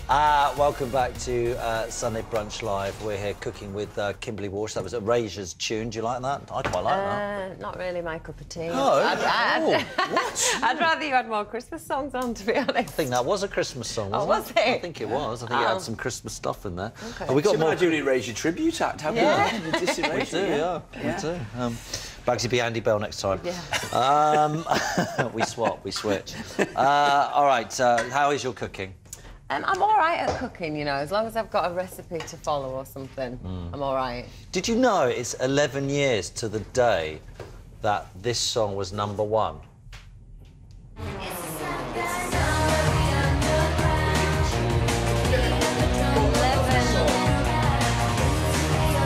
Welcome back to Sunday Brunch Live. We're here cooking with Kimberley Walsh. That was Erasure's tune. Do you like that? I quite like that. Not really my cup of tea. Oh, what? I'd rather you had more Christmas songs on, to be honest. I think that was a Christmas song, wasn't was it? I think it was. I think it had some Christmas stuff in there. Okay. And we got so more. doing an Erasure tribute act, haven't we? We do, yeah. We do. Bagsy be Andy Bell next time. Yeah. We swap, we switch. All right, how is your cooking? I'm all right at cooking, you know, as long as I've got a recipe to follow or something, I'm all right. Did you know it's 11 years to the day that this song was #1?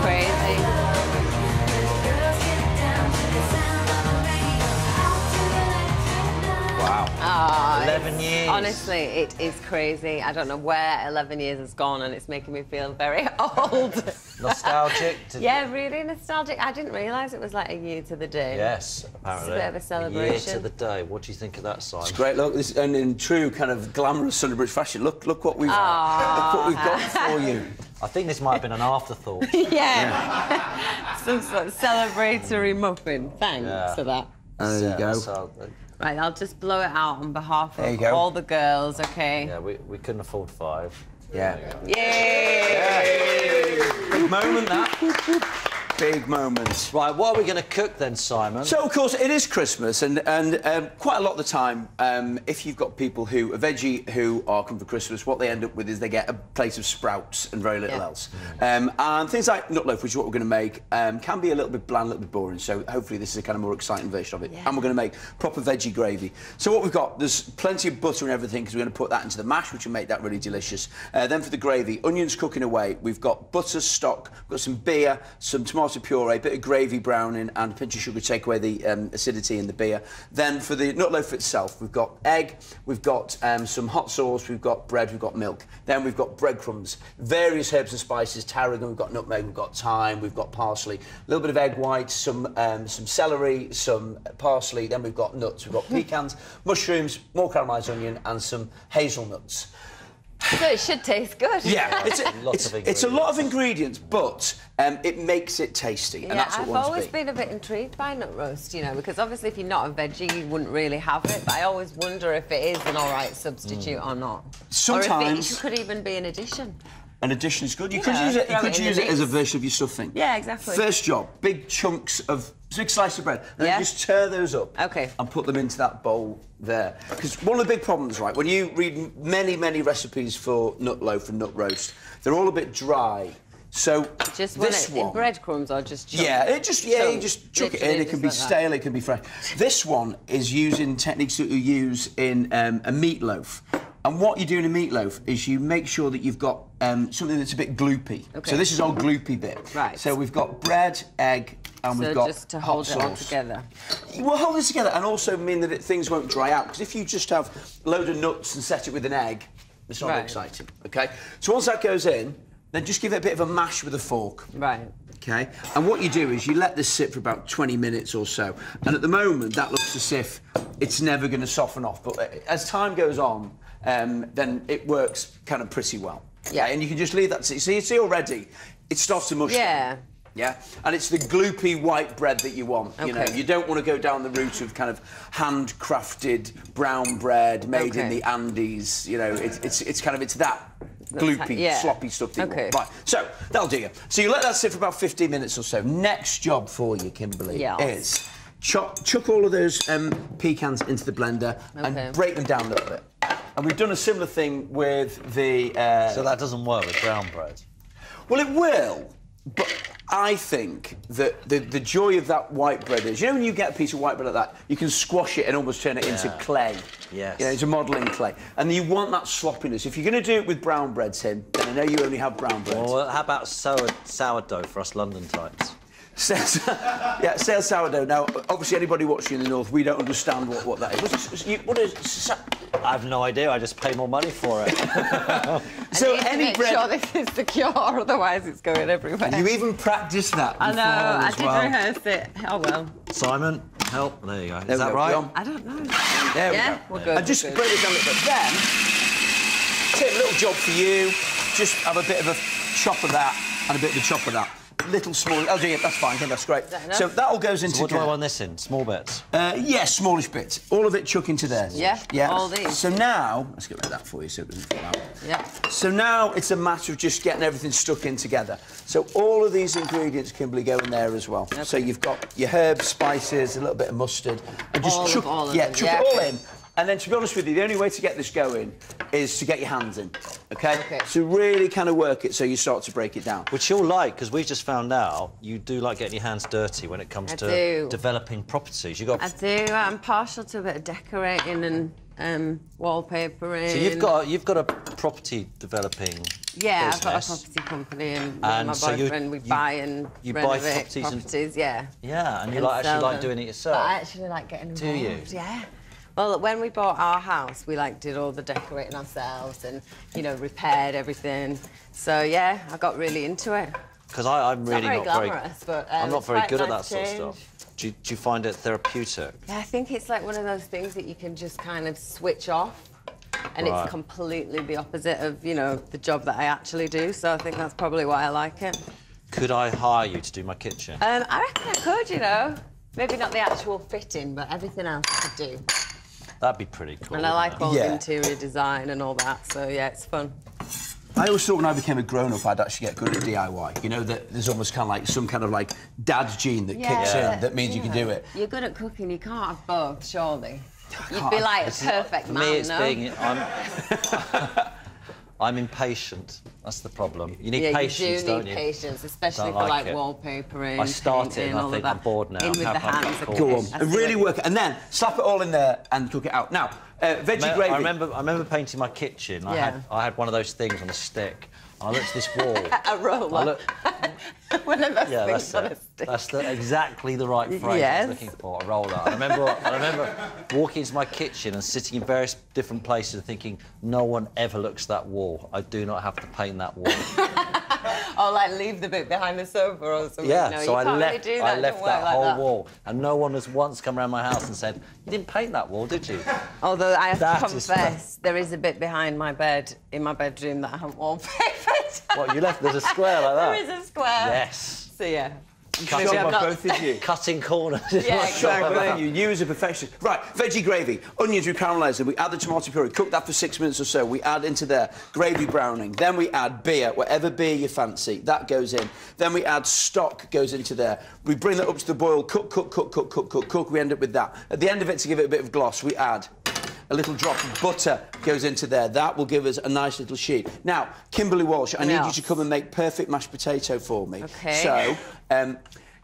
Crazy. Wow. 11 years. Honestly, it is crazy. I don't know where 11 years has gone, and it's making me feel very old. Nostalgic? Yeah, really nostalgic. I didn't realise it was like a year to the day. Yes, apparently. It's a bit of a celebration. A year to the day. What do you think of that, Simon? It's great. Look, this, and in true kind of glamorous Sunday Brunch fashion, look what we've got for you. I think this might have been an afterthought. Yeah. Some sort of celebratory muffin. Thanks for that. There you go. Right, I'll just blow it out on behalf of all the girls, OK? Yeah, we couldn't afford 5. Yeah. Yay! Big moment, that. Big moment. Right, what are we going to cook then, Simon? So, of course, it is Christmas, and quite a lot of the time, if you've got people who are veggie who are come for Christmas, what they end up with is they get a plate of sprouts and very little else. And things like nut loaf, which is what we're going to make, can be a little bit bland, a little bit boring. So hopefully this is a kind of more exciting version of it. And we're going to make proper veggie gravy. So what we've got, there's plenty of butter and everything, because we're going to put that into the mash, which will make that really delicious. Then for the gravy, onions cooking away. We've got butter, stock, we've got some beer, some tomato puree, a bit of gravy browning, and a pinch of sugar to take away the acidity in the beer. Then for the nut loaf itself, we've got egg, we've got some hot sauce, we've got bread, we've got milk. Then we've got breadcrumbs, various herbs and spices, tarragon, we've got nutmeg, we've got thyme, we've got parsley, a little bit of egg white, some celery, some parsley. Then we've got nuts, we've got pecans, mushrooms, more caramelised onion, and some hazelnuts. So it should taste good. Yeah, it's a lot of ingredients, but it makes it tasty, and that's what we want to be. I've always been a bit intrigued by nut roast, you know, because obviously if you're not a veggie, you wouldn't really have it, but I always wonder if it is an all right substitute or not. Sometimes. Or if it could even be an addition. An addition is good. You could use it. You could use it as a version of your stuffing. Yeah, exactly. First job, big chunks of big slice of bread, and then just tear those up. And put them into that bowl there. Because one of the big problems, right, when you read many recipes for nut loaf and nut roast, they're all a bit dry. So just this one in breadcrumbs or just chunk? Yeah, you just chuck it in. It can be stale, it can be fresh. This one is using techniques that you use in a meatloaf. And what you do in a meatloaf is you make sure that you've got something that's a bit gloopy. So this is our gloopy bit. Right. So we've got bread, egg, and we've got just to hold it all together. We'll hold it together and also mean that things won't dry out. Because if you just have a load of nuts and set it with an egg, it's not very exciting. OK? So once that goes in, then just give it a bit of a mash with a fork. Right. OK? And what you do is you let this sit for about 20 minutes or so. And at the moment, that looks as if it's never going to soften off. But as time goes on, then it works kind of pretty well. Yeah. And you can just leave that. So you see already, it starts to mush. Yeah, and it's the gloopy white bread that you want. You know, you don't want to go down the route of kind of handcrafted brown bread made in the Andes. You know, it's kind of that gloopy, sloppy stuff that you want. Right, so that'll do you. So you let that sit for about 15 minutes or so. Next job for you, Kimberley, is chuck all of those pecans into the blender and break them down a little bit. And we've done a similar thing with the... So that doesn't work with brown bread? Well, it will, but I think that the joy of that white bread is, you know, when you get a piece of white bread like that, you can squash it and almost turn it into clay. Yes. You know, into modelling clay. And you want that sloppiness. If you're going to do it with brown bread, Tim, then I know you only have brown bread. Well, how about sourdough for us London types? Yeah, sales sourdough. Now, obviously, anybody watching in the north, we don't understand what that is. What is? I have no idea. I just pay more money for it. So I need to make sure this is secure, otherwise it's going everywhere. You even practiced that before. I know. I did rehearse it. Oh well. Simon, help. There you go. Is that right? I don't know. There we go. We're good. And just break it down a little bit. Then, Tim, little job for you. Just have a bit of a chop of that and a bit of a chop of that. Little small. Oh, yeah, that's fine. Yeah, that's great. So that all goes into. So what do I want this in? Small bits. Yeah, smallish bits. All of it chuck into there. Yeah. All these. So now, let's get rid of that for you so it doesn't fall out. Yeah. So now it's a matter of just getting everything stuck in together. So all of these ingredients, Kimberley, go in there as well. Okay. So you've got your herbs, spices, a little bit of mustard, and just chuck it all in. And then, to be honest with you, the only way to get this going is to get your hands in, OK? So really kind of work it so you start to break it down. Which you'll like, because we've just found out you do like getting your hands dirty when it comes to developing properties. I do. I'm partial to a bit of decorating and wallpapering. So you've got a property developing business. I've got a property company and my boyfriend, we buy and renovate properties, Yeah, and you actually like doing it yourself? But I actually like getting involved. Do you? Yeah. Well, when we bought our house, we did all the decorating ourselves and, repaired everything. So, yeah, I got really into it. Because I'm really not very glamorous, but I'm not very good at that sort of stuff. Do you find it therapeutic? Yeah, I think it's like one of those things that you can just kind of switch off. And it's completely the opposite of, the job that I actually do. So I think that's probably why I like it. Could I hire you to do my kitchen? I reckon I could, Maybe not the actual fitting, but everything else I could do. That'd be pretty cool. And I like all the interior design and all that, so yeah, it's fun. I always thought when I became a grown-up I'd actually get good at DIY. You know, that there's almost kind of like some kind of like dad's gene that kicks in that means you can do it. You're good at cooking, you can't have both, surely. You'd be like a perfect man, I'm impatient. That's the problem. You need patience, don't you? You do need patience, especially for wallpapering. I started and I think I'm bored now. In with the hands. Go on, and really work it, and then slap it all in there and cook it out. Now, veggie gravy. I remember painting my kitchen. I had one of those things on a stick. I looked at this wall. A roller. One of those things on a stick. That's exactly the right phrase I was looking for, a roller. I remember walking into my kitchen and sitting in various different places and thinking, no one ever looks at that wall. I do not have to paint that wall. Or leave the bit behind the sofa or something. Yeah, no, so I left that whole wall. And no one has once come around my house and said, you didn't paint that wall, did you? Although I have to confess, there is a bit behind my bed, in my bedroom, that I haven't wallpapered. What, you left? There's a square like that? There is a square. Yes. So, yeah. Both of you. Cutting corners. Yeah, exactly. You as a perfectionist. Right, veggie gravy. Onions we caramelize them. We add the tomato puree. Cook that for 6 minutes or so. We add into there gravy browning. Then we add beer, whatever beer you fancy. That goes in. Then we add stock, goes into there. We bring that up to the boil. Cook. We end up with that. At the end of it, to give it a bit of gloss, we add a little drop of butter goes into there. That will give us a nice little sheet. Now, Kimberley Walsh, I need you to come and make perfect mashed potato for me. OK. So,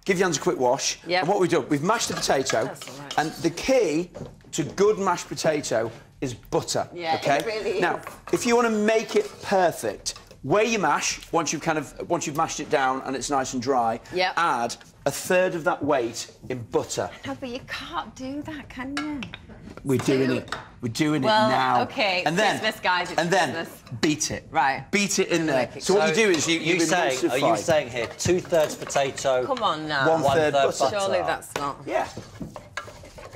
give your hands a quick wash. Yep. And what we've done, we've mashed the potato. That's all right. And the key to good mashed potato is butter. Yeah, okay? it really is. Now, if you want to make it perfect, where you mash, once you've mashed it down and it's nice and dry, add a third of that weight in butter. No, but you can't do that, can you? We're doing it. We're doing it now. OK, and then, Christmas, guys, it's then beat it. Right. Beat it in there. So what you do is are you saying here 2/3 potato? Come on now. 1/3 butter. Surely that's not. Yeah.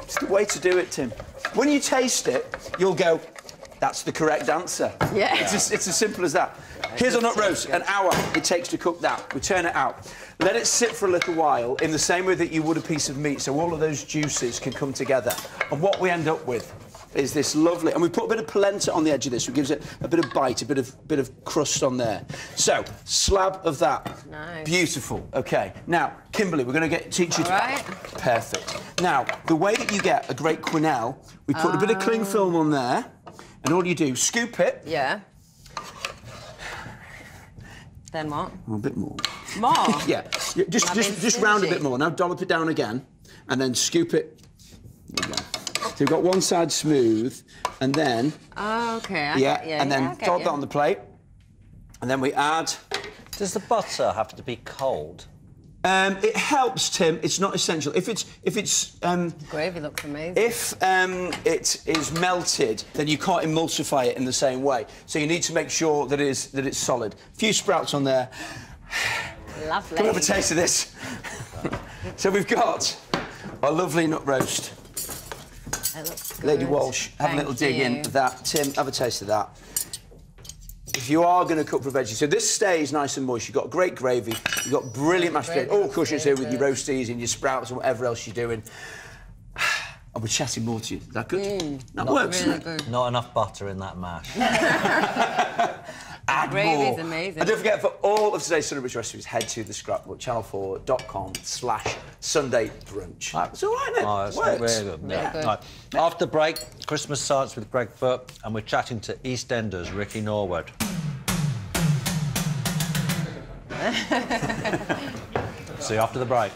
It's the way to do it, Tim. When you taste it, you'll go, that's the correct answer. Yeah. It's as simple as that. Here's a nut roast, an hour it takes to cook that. We turn it out. Let it sit for a little while in the same way that you would a piece of meat, so all of those juices can come together. And what we end up with is this lovely, and we put a bit of polenta on the edge of this, which gives it a bit of bite, a bit of crust on there. So, slab of that. Nice. Beautiful. OK. Now, Kimberley, we're going to teach you to... Right. Perfect. Now, the way that you get a great quenelle, we put a bit of cling film on there, and all you do, scoop it. Yeah. Then what? A bit more. More? Yeah. Just round a bit more. Now dollop it down again, and then scoop it. There you go. So you've got one side smooth, and then... Oh, OK. And then dollop that on the plate, and then we add... Does the butter have to be cold? It helps, Tim. It's not essential. If it's gravy looks amazing. If it is melted, then you can't emulsify it in the same way. So you need to make sure that it's solid. A few sprouts on there. Lovely. Come have a taste of this. So we've got our lovely nut roast. It looks good. Lady Walsh, have a little dig in of that. Tim, have a taste of that. if you are going to cook for veggie, so this stays nice and moist. You've got great gravy, you've got brilliant mashed potatoes, all cushions here with your roasties and your sprouts and whatever else you're doing. And we're chatting more to you. Is that good? That works. Really good. Not enough butter in that mash. Add Gravy's more. amazing. And don't forget, for all of today's Sunday Brunch recipes, head to the scrapbook, channel4.com/Sunday Brunch. It's all right, isn't it? Oh, it's Works. really good. Really good. Right. After the break, Christmas Science with Greg Foot, and we're chatting to EastEnders Ricky Norwood. See you after the break.